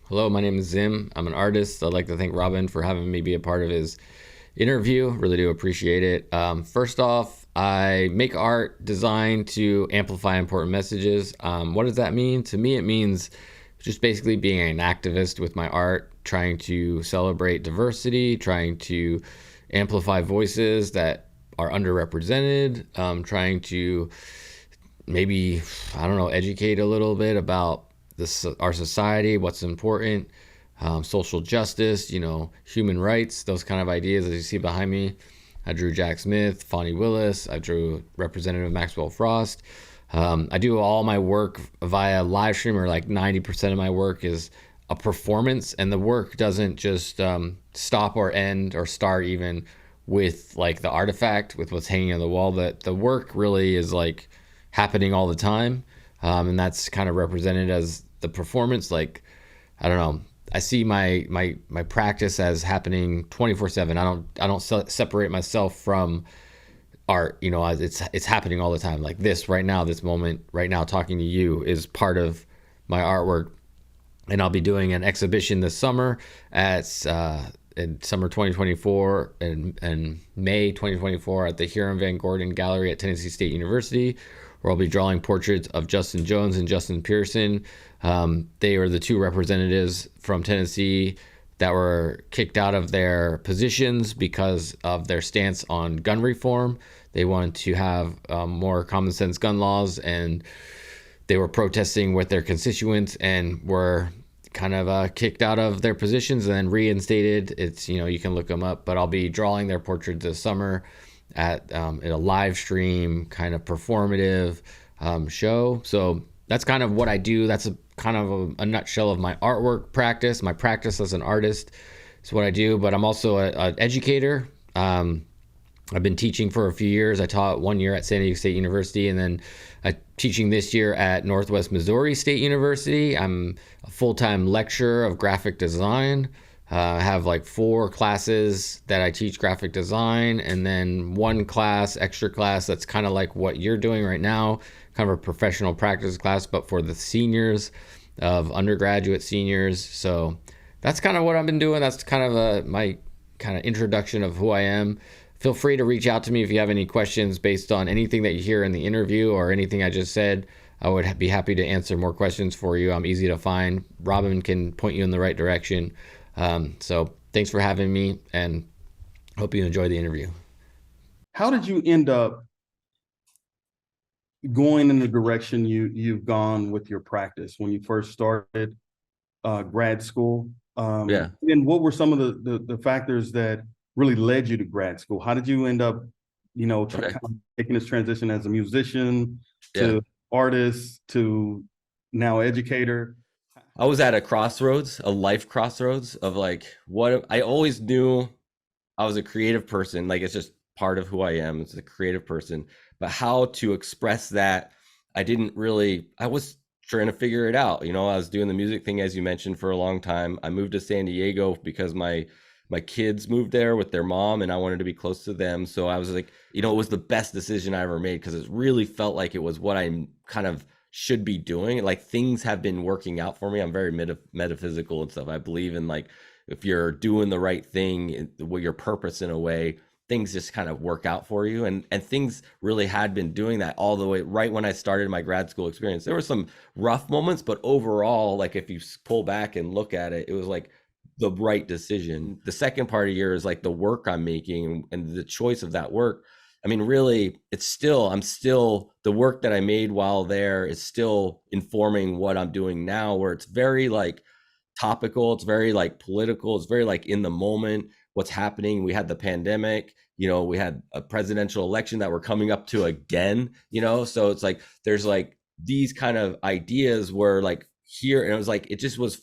Hello, my name is Zim. I'm an artist. I'd like to thank Robin for having me be a part of his interview. Really do appreciate it. First off, I make art designed to amplify important messages. What does that mean? To me, it means just basically being an activist with my art, trying to celebrate diversity, trying to amplify voices that are underrepresented, trying to maybe, I don't know, educate a little bit about our society, what's important, social justice, human rights, those kind of ideas as you see behind me. I drew Jack Smith, Fonnie Willis. I drew Representative Maxwell Frost. I do all my work via live stream, or like 90% of my work is a performance, and the work doesn't just stop or end or start even with like the artifact, with what's hanging on the wall. That the work really is like happening all the time, and that's kind of represented as the performance. Like, I don't know, I see my practice as happening 24/7. I don't separate myself from art. It's happening all the time. Like this right now, this moment right now, talking to you is part of my artwork. And I'll be doing an exhibition this summer at in summer 2024 and May 2024 at the Hiram Van Gordon Gallery at Tennessee State University, where I'll be drawing portraits of Justin Jones and Justin Pearson. They are the two representatives from Tennessee that were kicked out of their positions because of their stance on gun reform. They wanted to have more common sense gun laws, and they were protesting with their constituents and were kind of kicked out of their positions and then reinstated. It's, you can look them up, but I'll be drawing their portraits this summer at a live stream kind of performative show. So that's kind of what I do. That's kind of a nutshell of my artwork practice. My practice as an artist is what I do, but I'm also an educator. I've been teaching for a few years. I taught 1 year at San Diego State University, and then I'm teaching this year at Northwest Missouri State University. I'm a full-time lecturer of graphic design. I have like 4 classes that I teach graphic design, and then 1 class, extra class, that's kind of like what you're doing right now, kind of a professional practice class, but for the seniors, of undergraduate seniors. So that's kind of what I've been doing. That's kind of my kind of introduction of who I am. Feel free to reach out to me if you have any questions based on anything that you hear in the interview or anything I just said. I would be happy to answer more questions for you. I'm easy to find. Robin can point you in the right direction. So thanks for having me, and hope you enjoy the interview. How did you end up going in the direction you've gone with your practice when you first started grad school? Yeah. And what were some of the factors that really led you to grad school? How did you end up, Okay. kind of making this transition as a musician Yeah. to artist to now educator? I was at a crossroads, a life crossroads of like what I always knew. I was a creative person. Like, it's just part of who I am. It's a creative person. But how to express that, I was trying to figure it out. I was doing the music thing, as you mentioned, for a long time. I moved to San Diego because my kids moved there with their mom, and I wanted to be close to them. So I was like, it was the best decision I ever made, because it really felt like it was what I kind of should be doing. Like, things have been working out for me. I'm very metaphysical and stuff. I believe in, like, if you're doing the right thing, your purpose in a way, things just kind of work out for you. And things really had been doing that all the way right when I started my grad school experience. There were some rough moments, but overall, like, if you pull back and look at it, it was like the right decision. The second part of year is like the work I'm making and the choice of that work. I mean, really, I'm still, the work that I made while there is still informing what I'm doing now, where it's very like topical, it's very like political, it's very like in the moment, what's happening. We had the pandemic, we had a presidential election that we're coming up to again, so it's like there's like these kind of ideas where like here, and it was like it just was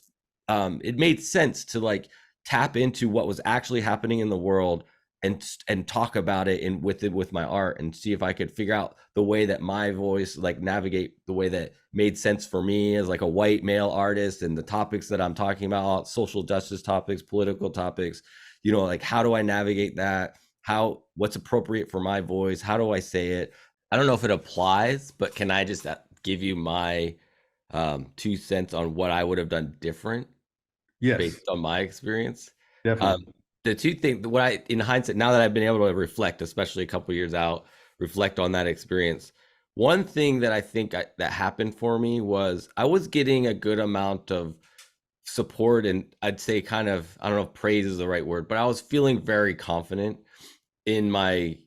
it made sense to like tap into what was actually happening in the world and talk about it with my art, and see if I could figure out the way that my voice, like, navigate the way that made sense for me as like a white male artist, and the topics that I'm talking about, social justice topics, political topics, like, how do I navigate that? What's appropriate for my voice? How do I say it? I don't know if it applies, but can I just give you my 2 cents on what I would have done different? Yes, based on my experience. Um, definitely. the two things, what I, in hindsight, now that I've been able to reflect, especially a couple years out, reflect on that experience. One thing that I think that happened for me was I was getting a good amount of support, and I'd say kind of, I don't know if praise is the right word, but I was feeling very confident in my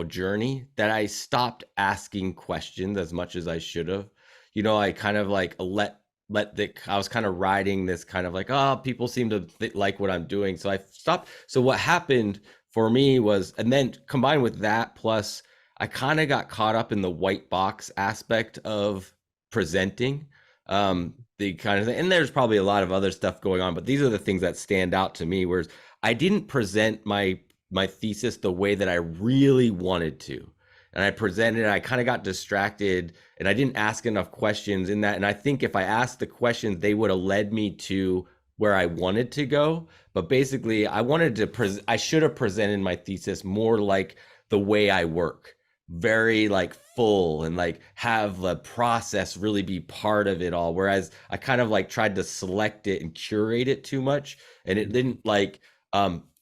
journey that I stopped asking questions as much as I should have. I kind of like let the I was kind of riding this kind of like, oh, people seem to like what I'm doing, so I stopped. So what happened for me was, and then combined with that, plus I kind of got caught up in the white box aspect of presenting, the kind of thing. And there's probably a lot of other stuff going on, but these are the things that stand out to me. Whereas I didn't present my thesis the way that I really wanted to. And I presented, I kind of got distracted and I didn't ask enough questions in that. And I think if I asked the questions, they would have led me to where I wanted to go. But basically, I should have presented my thesis more like the way I work, very like full, and like have the process really be part of it all. Whereas I kind of like tried to select it and curate it too much. And it didn't like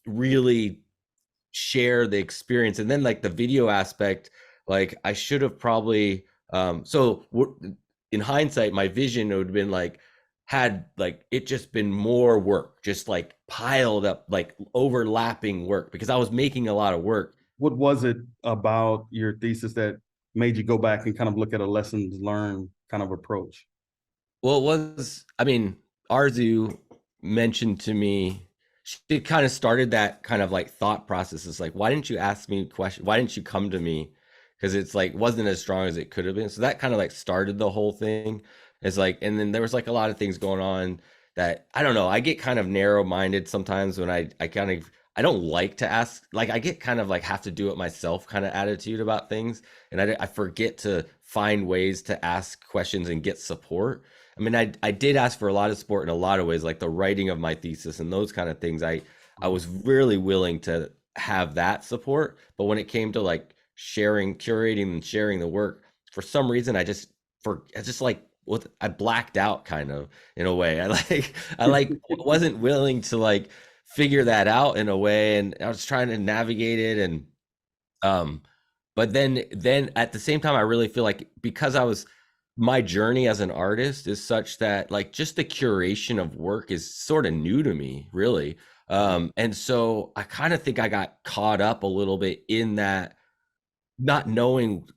really share the experience. And then like the video aspect, like I should have probably in hindsight, my vision would have been like, had like it just been more work, just like piled up, like overlapping work, because I was making a lot of work. What was it about your thesis that made you go back and kind of look at a lessons learned kind of approach? Well, it was, I mean, Arzu mentioned to me, she kind of started that kind of like thought process. It's like, why didn't you ask me questions? Why didn't you come to me? Because it's like, wasn't as strong as it could have been. So that kind of like started the whole thing. It's like, and then there was like a lot of things going on that I don't know. I get kind of narrow minded sometimes when I kind of, I don't like to ask, like, I get kind of like have to do it myself kind of attitude about things. And I forget to find ways to ask questions and get support. I mean, I did ask for a lot of support in a lot of ways, like the writing of my thesis and those kind of things. I was really willing to have that support, but when it came to like sharing, curating, and sharing the work, for some reason, I just like what I blacked out kind of in a way. I like wasn't willing to like figure that out in a way, and I was trying to navigate it, and um but then at the same time I really feel like because I was my journey as an artist is such that like just the curation of work is sort of new to me, really. And so I kind of think I got caught up a little bit in that, not knowing,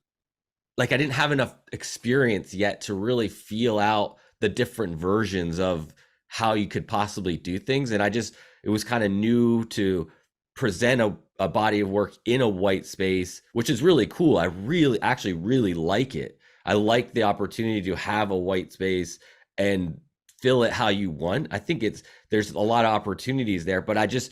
like I didn't have enough experience yet to really feel out the different versions of how you could possibly do things. And it was kind of new to present a body of work in a white space, which is really cool. I really, actually really like it. I like the opportunity to have a white space and fill it how you want. I think there's a lot of opportunities there, but I just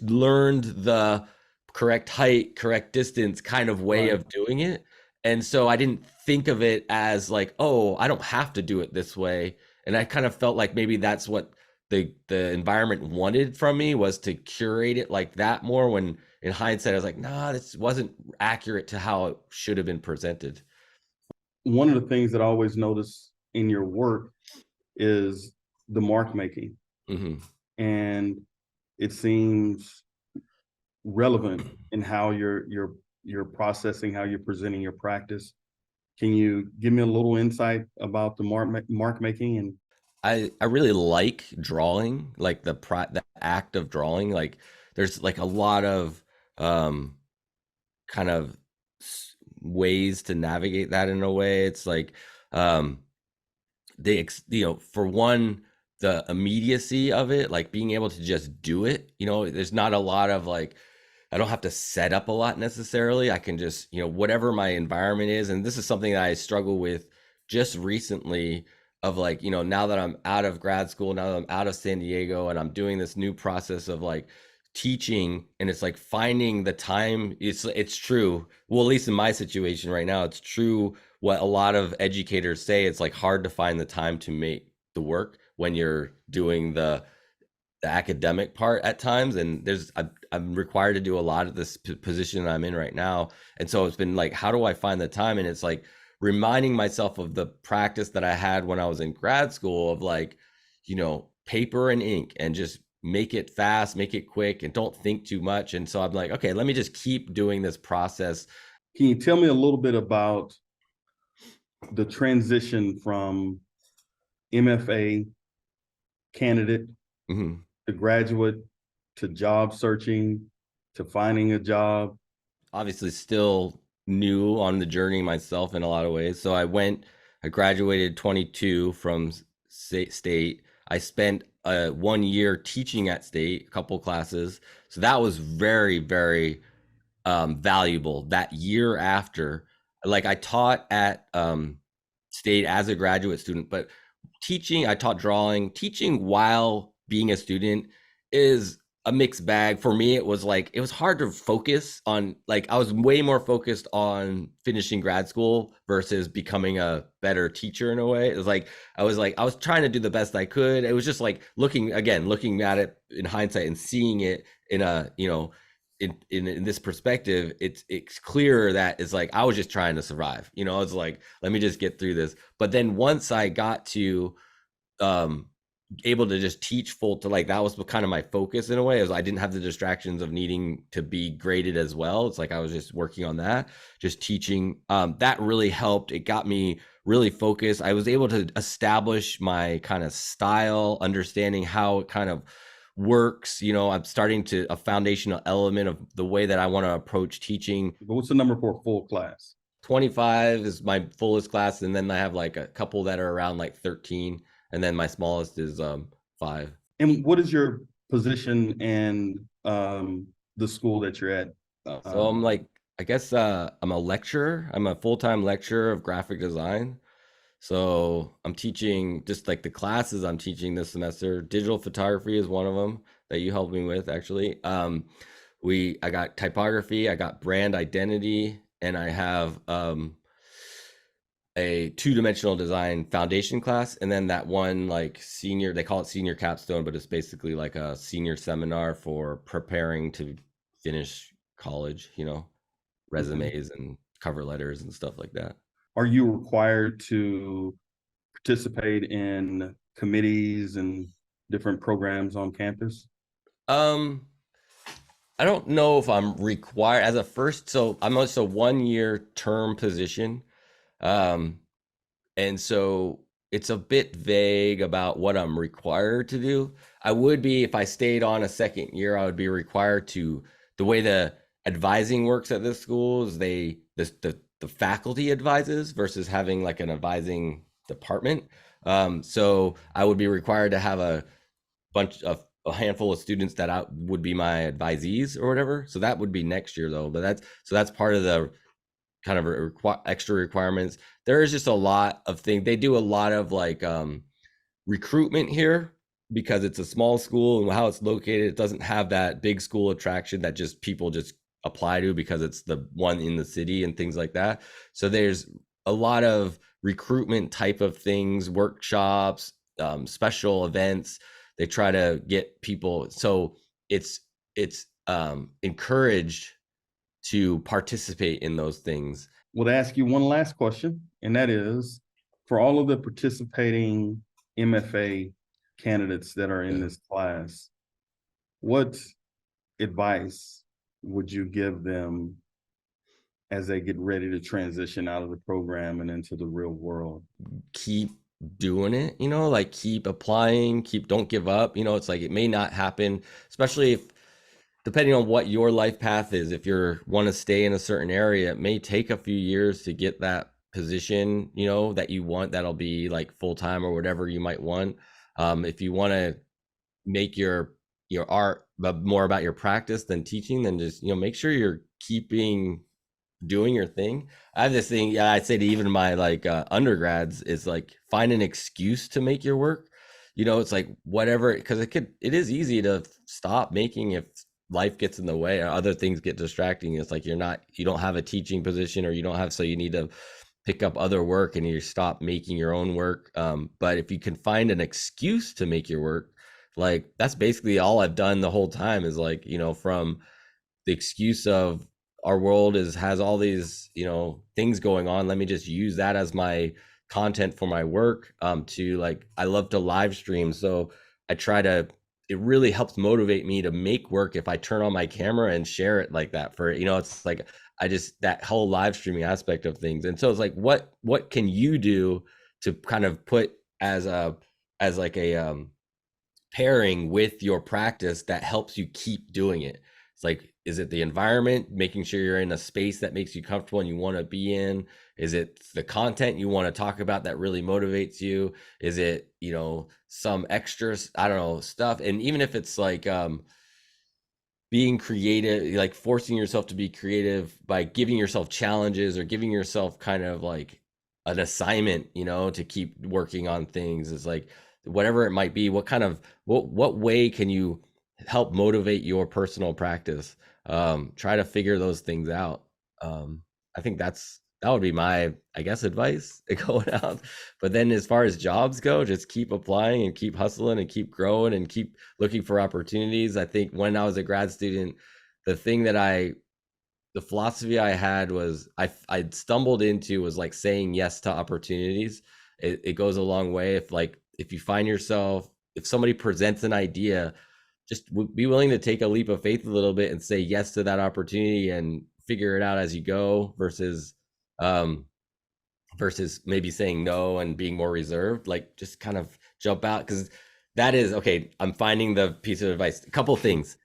learned the correct height, correct distance kind of way Right. of doing it. And so I didn't think of it as like, oh, I don't have to do it this way. And I kind of felt like maybe that's what the environment wanted from me, was to curate it like that more, when in hindsight I was like, nah, this wasn't accurate to how it should have been presented. One of the things that I always notice in your work is the mark making, Hmm. and it seems relevant in how you're processing, how you're presenting your practice. Can you give me a little insight about the mark making and I really like drawing, like the act of drawing. Like there's like a lot of um kind of ways to navigate that in a way. It's like um for one, the immediacy of it, like being able to just do it. There's not a lot of like, I don't have to set up a lot necessarily. I can just, whatever my environment is. And this is something that I struggle with just recently, of like, now that I'm out of grad school, now that I'm out of San Diego, and I'm doing this new process of like teaching, and it's like finding the time. It's true. Well, at least in my situation right now, it's true what a lot of educators say. It's like hard to find the time to make the work when you're doing the academic part at times, and I'm required to do a lot of this position I'm in right now. And so it's been like, how do I find the time? And it's like reminding myself of the practice that I had when I was in grad school, of like, paper and ink and just make it fast, make it quick, and don't think too much. And so I'm like, okay, let me just keep doing this process. Can you tell me a little bit about the transition from MFA candidate Mhm. to graduate to job searching to finding a job? Obviously still new on the journey myself in a lot of ways. So I graduated 22 from state. I spent 1 year teaching at state, a couple classes. So that was very, very valuable. That year after, like I taught at state as a graduate student, but teaching, I taught drawing. Teaching while being a student is a mixed bag. For me, it was like it was hard to focus on, like I was way more focused on finishing grad school versus becoming a better teacher in a way. It was like I was trying to do the best I could. It was just like looking at it in hindsight and seeing it in a, in this perspective, it's clearer that it's like I was just trying to survive. It's like, let me just get through this. But then once I got to um able to just teach full, to like, that was kind of my focus in a way, is I didn't have the distractions of needing to be graded as well. It's like I was just working on that, just teaching. That really helped. It got me really focused. I was able to establish my kind of style, understanding how it kind of works. I'm starting to a foundational element of the way that I want to approach teaching. But what's the number for a full class? 25 is my fullest class, and then I have like a couple that are around like 13, and then my smallest is 5. And what is your position and the school that you're at? So I'm like, I guess I'm a lecturer. I'm a full-time lecturer of graphic design. So I'm teaching just like the classes I'm teaching this semester. Digital photography is one of them that you helped me with, actually. I got typography, I got brand identity, and I have a two-dimensional design foundation class, and then that one, like, senior, they call it senior capstone, but it's basically like a senior seminar for preparing to finish college, Okay. resumes and cover letters and stuff like that. Are you required to participate in committees and different programs on campus? um I don't know if I'm required as a first, so I'm also 1 year term position. um and so it's a bit vague about what I'm required to do. I would be, if I stayed on a second year, I would be required to, the way the advising works at this school is the faculty advises versus having like an advising department. So I would be required to have a handful of students that would be my advisees or whatever. So that would be next year though. But that's part of the kind of extra requirements. There is just a lot of things. They do a lot of like recruitment here because it's a small school, and how it's located, it doesn't have that big school attraction that just people just apply to because it's the one in the city and things like that. So there's a lot of recruitment type of things, workshops, special events. They try to get people. So it's encouraged to participate in those things. Would ask you one last question, and that is, for all of the participating MFA candidates that are in Yeah. this class, what advice would you give them as they get ready to transition out of the program and into the real world? Keep doing it, like keep applying, don't give up. It's like it may not happen, especially if, depending on what your life path is, if you want to stay in a certain area, it may take a few years to get that position, that you want, that'll be like full time or whatever you might want. If you want to make your art but more about your practice than teaching, then just make sure you're keeping doing your thing. I have this thing, yeah, I say to even my like undergrads, is like, find an excuse to make your work. It's like whatever, because it is easy to stop making if life gets in the way or other things get distracting. It's like you don't have a teaching position, or you don't have, so you need to pick up other work and you stop making your own work. But if you can find an excuse to make your work, like that's basically all I've done the whole time, is like, from the excuse of our world has all these things going on, let me just use that as my content for my work, to like, I love to live stream. So I try to, it really helps motivate me to make work if I turn on my camera and share it like that for, it's like, I just, that whole live streaming aspect of things. And so it's like, what can you do to kind of put as like a, pairing with your practice that helps you keep doing it? It's like, is it the environment, making sure you're in a space that makes you comfortable and you want to be in? Is it the content you want to talk about that really motivates you? Is it, some extras, I don't know, stuff? And even if it's like, being creative, like forcing yourself to be creative by giving yourself challenges or giving yourself kind of like an assignment, to keep working on things, is like, whatever it might be, what way can you help motivate your personal practice? Try to figure those things out. I think that would be my, I guess, advice going out. But then as far as jobs go, just keep applying and keep hustling and keep growing and keep looking for opportunities. I think when I was a grad student, the philosophy I had was I stumbled into was like saying yes to opportunities. It goes a long way. If you find yourself, if somebody presents an idea, just be willing to take a leap of faith a little bit and say yes to that opportunity and figure it out as you go, versus maybe saying no and being more reserved. Like, just kind of jump out, because that is okay. I'm finding the piece of advice. A couple of things.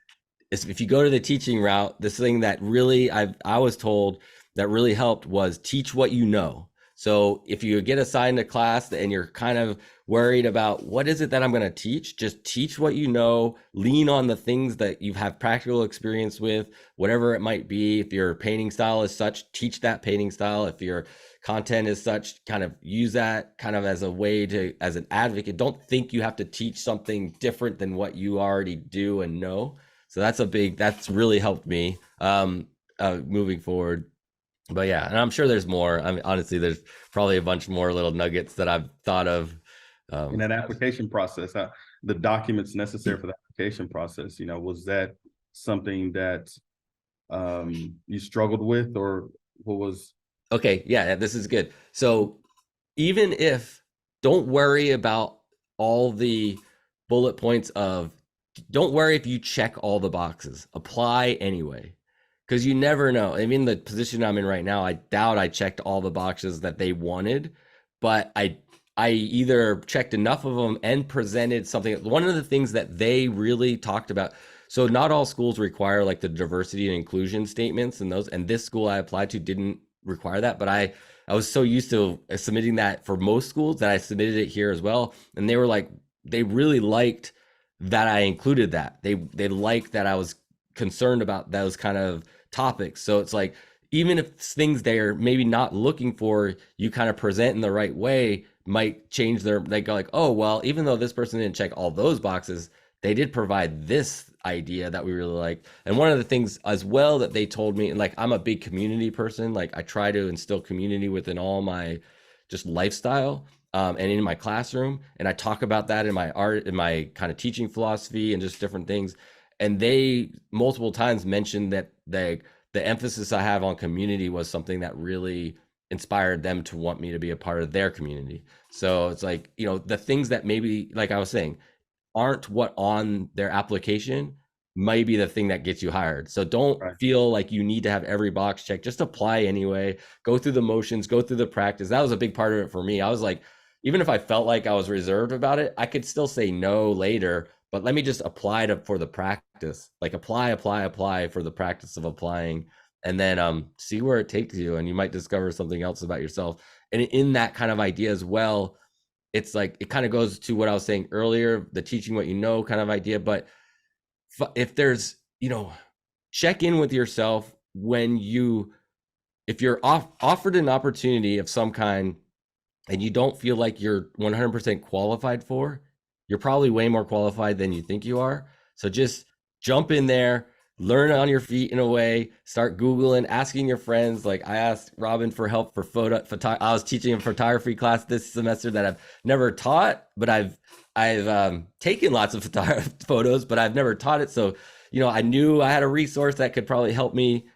If you go to the teaching route, this thing that really I was told that really helped was teach what you know. So if you get assigned a class and you're kind of worried about what is it that I'm going to teach, just teach what you know, lean on the things that you have practical experience with, whatever it might be. If your painting style is such, teach that painting style. If your content is such, kind of use that kind of as a way to, as an advocate. Don't think you have to teach something different than what you already do and know. So that's really helped me moving forward. But yeah, and I'm sure there's more. I mean, honestly, there's probably a bunch more little nuggets that I've thought of. In that application process, the documents necessary for the application process, was that something that you struggled with, or what was? Okay, yeah, this is good. So even if, don't worry about all the bullet points don't worry if you check all the boxes. Apply anyway, because you never know. I mean, the position I'm in right now, I doubt I checked all the boxes that they wanted, but I either checked enough of them and presented something. One of the things that they really talked about, so not all schools require like the diversity and inclusion statements, and this school I applied to didn't require that, but I was so used to submitting that for most schools that I submitted it here as well. And they were like, they really liked that I included that. They liked that I was concerned about those kind of topics. So it's like, even if things they're maybe not looking for, you kind of present in the right way, might change they go like, oh, well, even though this person didn't check all those boxes, they did provide this idea that we really like. And one of the things as well that they told me, and like, I'm a big community person, like I try to instill community within all my just lifestyle, and in my classroom. And I talk about that in my art, in my kind of teaching philosophy and just different things. And they multiple times mentioned that the emphasis I have on community was something that really inspired them to want me to be a part of their community. So it's like, the things that maybe, like I was saying, aren't what on their application might be the thing that gets you hired. So don't feel like you need to have every box checked. Just apply anyway. Go through the motions, go through the practice. That was a big part of it for me. I was like, even if I felt like I was reserved about it, I could still say no later, but let me just apply for the practice. Like apply for the practice of applying, and then see where it takes you. And you might discover something else about yourself. And in that kind of idea as well, it's like, it kind of goes to what I was saying earlier, the teaching what you know kind of idea. But if there's, check in with yourself if you're offered an opportunity of some kind and you don't feel like you're 100% qualified for, you're probably way more qualified than you think you are. So just jump in there, learn on your feet in a way, start Googling, asking your friends. Like I asked Robin for help for photo. I was teaching a photography class this semester that I've never taught, but I've taken lots of photos, but I've never taught it. So, I knew I had a resource that could probably help me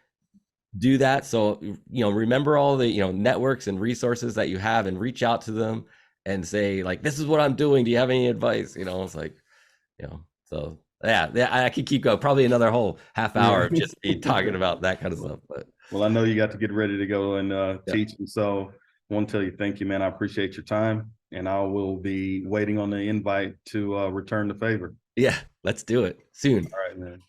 do that. So, remember all the, networks and resources that you have and reach out to them and say like, this is what I'm doing. Do you have any advice? It's like, so yeah, I could keep going probably another whole half hour of just me talking about that kind of stuff. But Well, I know you got to get ready to go and Yeah. teach. And so I want to tell you, thank you, man. I appreciate your time, and I will be waiting on the invite to return the favor. yeah, let's do it soon. All right, man.